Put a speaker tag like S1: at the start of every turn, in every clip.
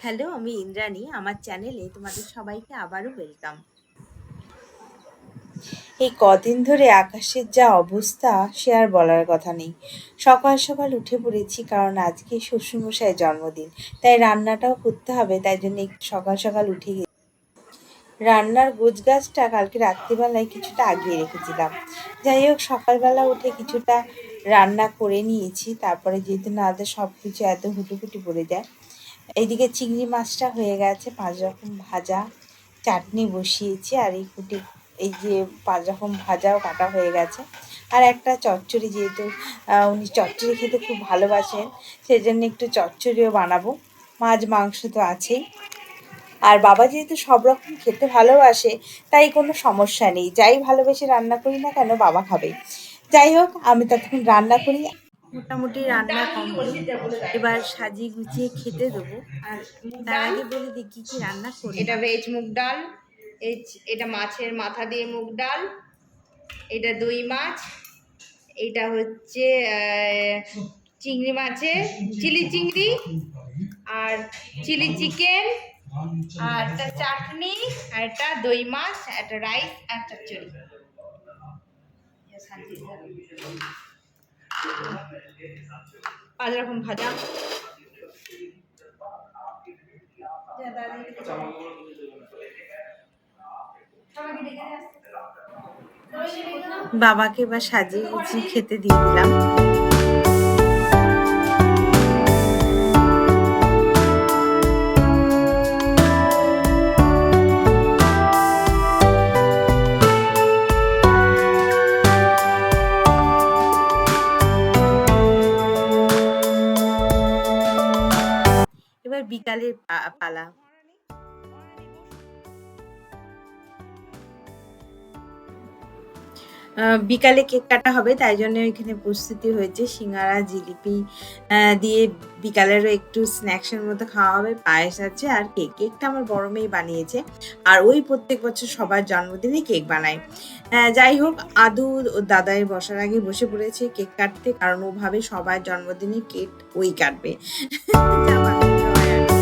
S1: Hello, আমি ইন্দ্রাণী। আমার চ্যানেলে তোমাদের সবাইকে আবারও ওয়েলকাম। এই কদিন ধরে আকাশের যা অবস্থা সে আর বলার কথা নেই। সকাল সকাল উঠে পড়েছি কারণ আজকে শ্বশুরমশাইয়ের জন্মদিন। তাই রান্নাটাও করতে হবে, তাই জন্য একটু সকাল সকাল উঠে গেছি। রান্নার গোছগাছটা কালকে রাত্রিবেলায় কিছুটা আগিয়ে রেখেছিলাম। যাই হোক, সকালবেলা উঠে কিছুটা রান্না করে নিয়েছি। তারপরে যেহেতু নাহলে সব কিছু এত হুটোপুটি পড়ে যায়। এইদিকে চিংড়ি মাছটা হয়ে গেছে, ৫ রকম ভাজা, চাটনি বসিয়েছি, আর এই যে ৫ রকম ভাজাও কাটা হয়ে গেছে। আর একটা চচ্চড়ি, যেহেতু উনি চচ্চড়ি খেতে খুব ভালোবাসেন, সেজন্য একটু চচ্চড়িও বানাবো। মাছ মাংস তো আছেই। আর বাবা যেহেতু সব রকম খেতে ভালোবাসে, তাই কোনো সমস্যা নেই। যাই ভালোবেসে রান্না করি না কেন, বাবা খাবে। যাই হোক, আমি ততক্ষণ রান্না করি। মোটামুটি রান্না কমপ্লিট। এবার সাজিয়ে গুছিয়ে খেতে দেবো। আর
S2: মুগ
S1: তার
S2: ডাল,
S1: আগে বলে দিই কী কী রান্না
S2: এটা
S1: করলাম।
S2: ভেজ মুগ ডাল, এটা মাছের মাথা দিয়ে মুগ ডাল, এটা দই মাছ, এটা হচ্ছে চিংড়ি মাছের চিলি চিংড়ি, আর চিলি চিকেন, আর একটা চাটনি, আর একটা দই মাছ, একটা রাইস, আর চচ্চড়ি। ৫ রকম ভাজা।
S1: বাবাকে এবার সাজিয়ে গুছিয়ে খেতে দিয়ে দিলাম। এবার বিকালের পালা। বিকালে কেক কাটা হবে, তাই জন্য এখানে প্রস্তুতি হয়েছে। সিঙ্গারা, জিলিপি দিয়ে বিকালেরও একটু স্ন্যাক্সের মতো খাওয়া হবে। পায়েস আছে আর কেকটা আমার বড় মেয়ে বানিয়েছে। আর ওই প্রত্যেক বছর সবার জন্মদিনে কেক বানায়। যাই হোক, আদু ও দাদাই বসার আগে বসে পড়েছে কেক কাটতে, কারণ ও ভাবে সবার জন্মদিনে কেক ওই কাটবে। যা বানাতে হয় আর কি।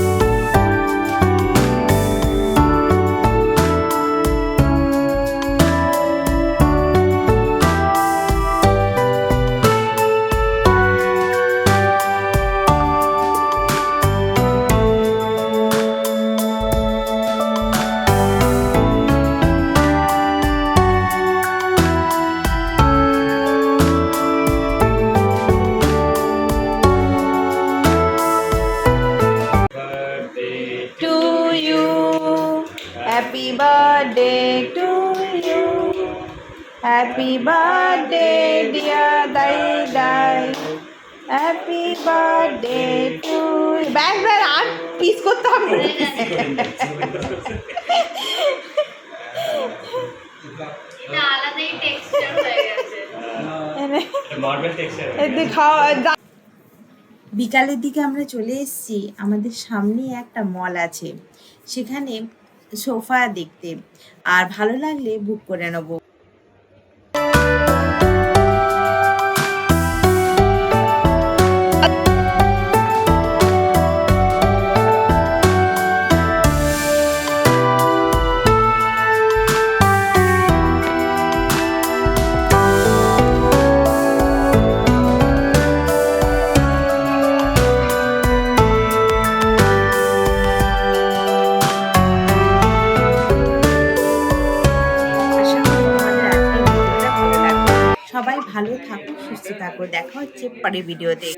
S1: To you, happy birthday to you, happy birthday dear Dai Dai, happy birthday to you. Bag আর পিস করতে হবে।
S2: এটা আলাদাই টেক্সচার হয়ে গেছে,
S3: মার্বেল টেক্সচার।
S1: বিকালের দিকে আমরা চলে এসেছি। আমাদের সামনেই একটা মল আছে, সেখানে সোফা দেখতে। আর ভালো লাগলে বুক করে নেবো। আশা করি তোমাদের আজকের ভিডিওটা ভালো লাগবে। সবাই ভালো থাকো, সুস্থ থাকো। দেখা হচ্ছে পরের ভিডিওতে।